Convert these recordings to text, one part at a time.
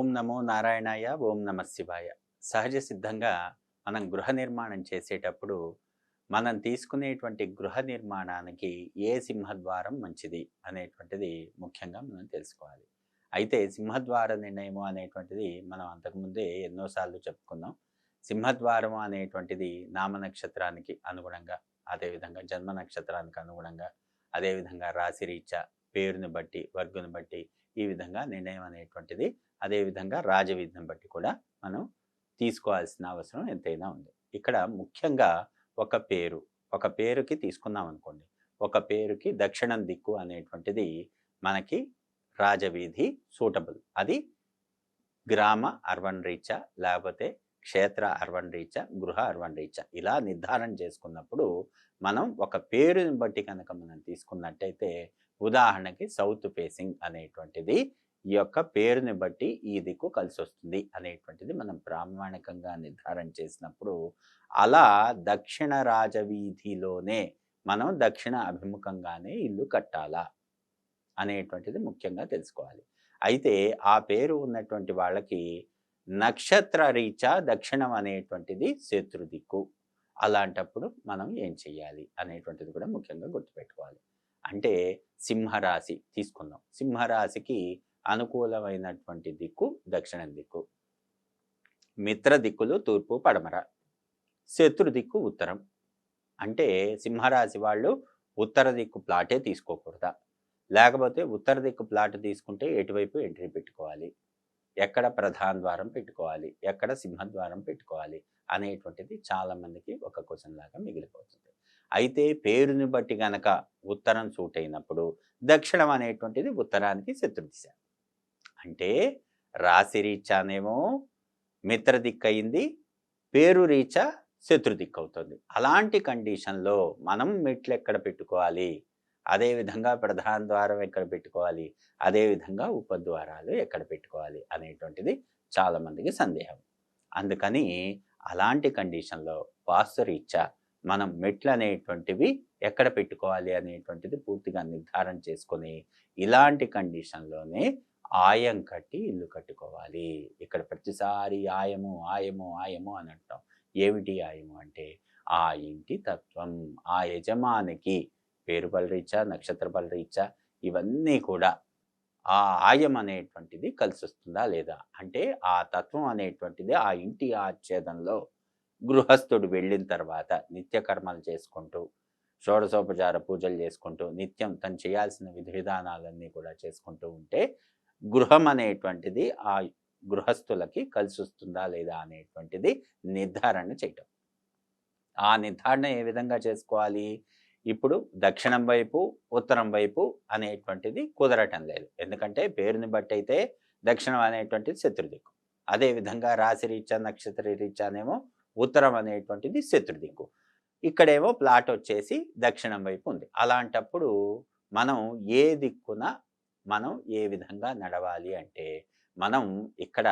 ఓం నమో నారాయణాయ, ఓం నమః శివాయ. సహజ సిద్ధంగా మనం గృహ నిర్మాణం చేసేటప్పుడు, మనం తీసుకునేటువంటి గృహ నిర్మాణానికి ఏ సింహద్వారం మంచిది అనేటువంటిది ముఖ్యంగా మనం తెలుసుకోవాలి. అయితే సింహద్వార నిర్ణయము అనేటువంటిది మనం అంతకుముందే ఎన్నోసార్లు చెప్పుకున్నాం. సింహద్వారం అనేటువంటిది నామ నక్షత్రానికి అనుగుణంగా, అదేవిధంగా జన్మ నక్షత్రానికి అనుగుణంగా, అదేవిధంగా రాశిరీత్యా పేరుని బట్టి, వర్గుని బట్టి ఈ విధంగా నిర్ణయం అనేటువంటిది, అదేవిధంగా రాజవీధిని బట్టి కూడా మనం తీసుకోవాల్సిన అవసరం ఎంతైనా ఉంది. ఇక్కడ ముఖ్యంగా ఒక పేరు, ఒక పేరుకి తీసుకున్నాం అనుకోండి. ఒక పేరుకి దక్షిణం దిక్కు అనేటువంటిది మనకి రాజవీధి సూటబుల్. అది గ్రామ అర్బన్ రీత్యా, లేకపోతే క్షేత్ర అర్బన్ రీత్యా, గృహ అర్బన్ రీత్యా ఇలా నిర్ధారణ చేసుకున్నప్పుడు మనం ఒక పేరుని బట్టి కనుక మనం తీసుకున్నట్టయితే, ఉదాహరణకి సౌత్ ఫేసింగ్ అనేటువంటిది ఈ యొక్క పేరుని బట్టి ఈ దిక్కు కలిసొస్తుంది అనేటువంటిది మనం ప్రామాణికంగా నిర్ధారణ చేసినప్పుడు, అలా దక్షిణ రాజవీధిలోనే మనం దక్షిణ అభిముఖంగానే ఇల్లు కట్టాలా అనేటువంటిది ముఖ్యంగా తెలుసుకోవాలి. అయితే ఆ పేరు ఉన్నటువంటి వాళ్ళకి నక్షత్ర రీత్యా దక్షిణం అనేటువంటిది శత్రు దిక్కు. అలాంటప్పుడు మనం ఏం చెయ్యాలి అనేటువంటిది కూడా ముఖ్యంగా గుర్తుపెట్టుకోవాలి. అంటే సింహరాశి తీసుకుందాం. సింహరాశికి అనుకూలమైనటువంటి దిక్కు దక్షిణం దిక్కు. మిత్ర దిక్కులు తూర్పు, పడమర. శత్రు దిక్కు ఉత్తరం. అంటే సింహరాశి వాళ్ళు ఉత్తర దిక్కు ప్లాటే తీసుకోకూడదా? లేకపోతే ఉత్తర దిక్కు ప్లాట్ తీసుకుంటే ఎటువైపు ఎంట్రీ పెట్టుకోవాలి? ఎక్కడ ప్రధాన ద్వారం పెట్టుకోవాలి? ఎక్కడ సింహద్వారం పెట్టుకోవాలి? అనేటువంటిది చాలామందికి ఒక క్వెషన్ లాగా మిగిలిపోతుంది. అయితే పేరుని బట్టి గనక ఉత్తరం సూట్ అయినప్పుడు, దక్షిణం అనేటువంటిది ఉత్తరానికి శత్రుదిశ. అంటే రాశి రీత్యానేమో మిత్ర దిక్కయింది, పేరు రీత్యా శత్రు దిక్కవుతుంది. అలాంటి కండిషన్‌లో మనం మెట్లెక్కడ పెట్టుకోవాలి? అదేవిధంగా ప్రధాన ద్వారం ఎక్కడ పెట్టుకోవాలి? అదేవిధంగా ఉపద్వారాలు ఎక్కడ పెట్టుకోవాలి? అనేటువంటిది చాలామందికి సందేహం. అందుకని అలాంటి కండిషన్‌లో వాస్తురీత్యా మనం మెట్లనేటువంటివి ఎక్కడ పెట్టుకోవాలి అనేటువంటిది పూర్తిగా నిర్ధారణ చేసుకొని, ఇలాంటి కండిషన్‌లోనే ఆయం కట్టి ఇల్లు కట్టుకోవాలి. ఇక్కడ ప్రతిసారి ఆయము, ఆయము, ఆయము అని అంటాం. ఏమిటి ఆయము అంటే, ఆ ఇంటి తత్వం, ఆ యజమానికి పేరు బలరీత్యా, నక్షత్ర బలరీత్యా ఇవన్నీ కూడా ఆ ఆయం అనేటువంటిది కలిసొస్తుందా లేదా? అంటే ఆ తత్వం అనేటువంటిది ఆ ఇంటి ఆచ్ఛేదంలో గృహస్థుడు వెళ్ళిన తర్వాత నిత్య కర్మలు చేసుకుంటూ, షోడశోపచార పూజలు చేసుకుంటూ, నిత్యం తను చేయాల్సిన విధి విధానాలన్నీ కూడా చేసుకుంటూ ఉంటే, గృహం అనేటువంటిది ఆ గృహస్థులకి కలిసొస్తుందా లేదా అనేటువంటిది నిర్ధారణ చేయటం. ఆ నిర్ధారణ ఏ విధంగా చేసుకోవాలి? ఇప్పుడు దక్షిణం వైపు, ఉత్తరం వైపు అనేటువంటిది కుదరటం లేదు. ఎందుకంటే పేరుని బట్టయితే దక్షిణం అనేటువంటిది శత్రుదిక్కు. అదేవిధంగా రాశి రీత్యా, నక్షత్ర రీత్యానేమో ఉత్తరం అనేటువంటిది శత్రుదిక్కు. ఇక్కడేమో ప్లాట్ వచ్చేసి దక్షిణం వైపు ఉంది. అలాంటప్పుడు మనం ఏ దిక్కున మనం ఏ విధంగా నడవాలి అంటే, మనం ఇక్కడ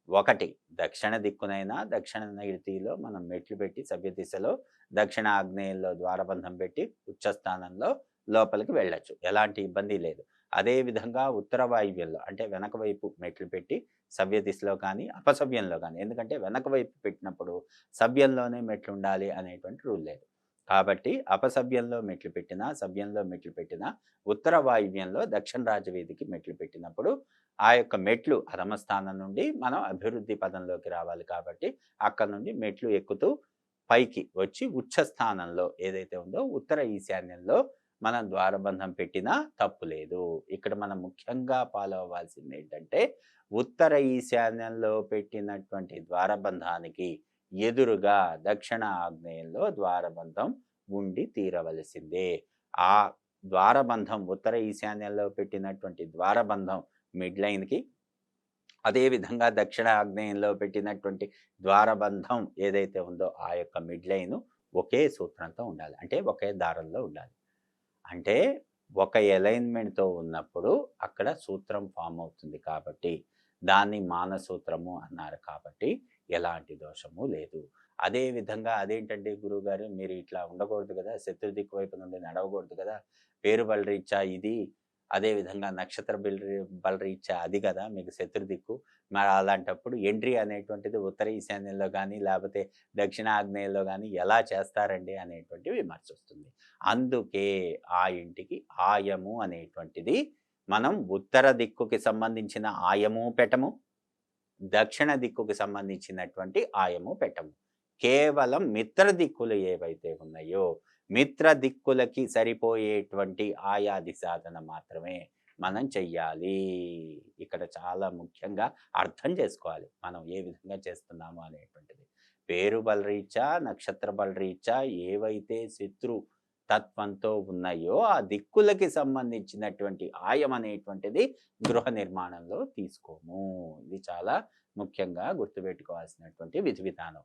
ఒకటి దక్షిణ దిక్కునైనా దక్షిణ నైరుతిలో మనం మెట్లు పెట్టి సవ్య దిశలో దక్షిణ ఆగ్నేయంలో ద్వారబంధం పెట్టి ఉచ్చస్థానంలో లోపలికి వెళ్ళొచ్చు. ఎలాంటి ఇబ్బంది లేదు. అదేవిధంగా ఉత్తర వాయువ్యంలో అంటే వెనక వైపు మెట్లు పెట్టి సవ్య దిశలో కానీ, అపసవ్యంలో కానీ, ఎందుకంటే వెనక వైపు పెట్టినప్పుడు సవ్యంలోనే మెట్లు ఉండాలి అనేటువంటి రూల్ లేదు. కాబట్టి అపసవ్యంలో మెట్లు పెట్టినా, సవ్యంలో మెట్లు పెట్టినా, ఉత్తర వాయువ్యంలో దక్షిణ రాజవీధికి మెట్లు పెట్టినప్పుడు ఆ యొక్క మెట్లు అధమ స్థానం నుండి మనం అభివృద్ధి పదంలోకి రావాలి కాబట్టి, అక్కడ నుండి మెట్లు ఎక్కుతూ పైకి వచ్చి ఉచ్చ స్థానంలో ఏదైతే ఉందో ఉత్తర ఈశాన్యంలో మనం ద్వారబంధం పెట్టినా తప్పు లేదు. ఇక్కడ మనం ముఖ్యంగా ఫాలో అవ్వాల్సింది ఏంటంటే, ఉత్తర ఈశాన్యంలో పెట్టినటువంటి ద్వారబంధానికి ఎదురుగా దక్షిణ ఆగ్నేయంలో ద్వారబంధం ఉండి తీరవలసిందే. ఆ ద్వారబంధం ఉత్తర ఈశాన్యంలో పెట్టినటువంటి ద్వారబంధం మిడ్ లైన్‌కి, అదేవిధంగా దక్షిణ ఆగ్నేయంలో పెట్టినటువంటి ద్వారబంధం ఏదైతే ఉందో ఆ యొక్క మిడ్ లైను ఒకే సూత్రంతో ఉండాలి. అంటే ఒకే దారంలో ఉండాలి. అంటే ఒక అలైన్‌మెంట్‌తో ఉన్నప్పుడు అక్కడ సూత్రం ఫార్మ్ అవుతుంది కాబట్టి, దాన్ని మానసూత్రము అన్నారు కాబట్టి ఎలాంటి దోషము లేదు. అదే విధంగా అదేంటండి గురువుగారు మీరు ఇట్లా ఉండకూడదు గదా! శత్రు దిక్కు వైపు నుండి నడవకూడదు గదా! పేరు బల రీత్యా ఇది అదేవిధంగా నక్షత్ర బలరీత్యా అది కదా మీకు శత్రు దిక్కు. మరి అలాంటప్పుడు ఎంట్రీ అనేటువంటిది ఉత్తర ఈశాన్యంలో గానీ, లేపోతే దక్షిణ ఆగ్నేయంలో గానీ ఎలా చేస్తారండి అనేటువంటి విమర్శొస్తుంది. అందుకే ఆ ఇంటికి ఆయము అనేటువంటిది మనం ఉత్తర దిక్కుకి సంబంధించిన ఆయము పెట్టము. దక్షిణ దిక్కుకి సంబంధించినటువంటి ఆయము పెట్టము. కేవలం మిత్ర దిక్కులు ఏవైతే ఉన్నాయో, మిత్ర దిక్కులకి సరిపోయేటువంటి ఆయా దిశాదన మాత్రమే మనం చెయ్యాలి. ఇక్కడ చాలా ముఖ్యంగా అర్థం చేసుకోవాలి. మనం ఏ విధంగా చేస్తున్నాము అనేటువంటిది. పేరు బలరీత్యా, నక్షత్ర బలరీత్యా ఏవైతే శత్రు తత్వంతో ఉన్నాయో, ఆ దిక్కులకి సంబంధించినటువంటి ఆయం అనేటువంటిది గృహ నిర్మాణంలో తీసుకోము. ఇది చాలా ముఖ్యంగా గుర్తుపెట్టుకోవాల్సినటువంటి విధి విధానం.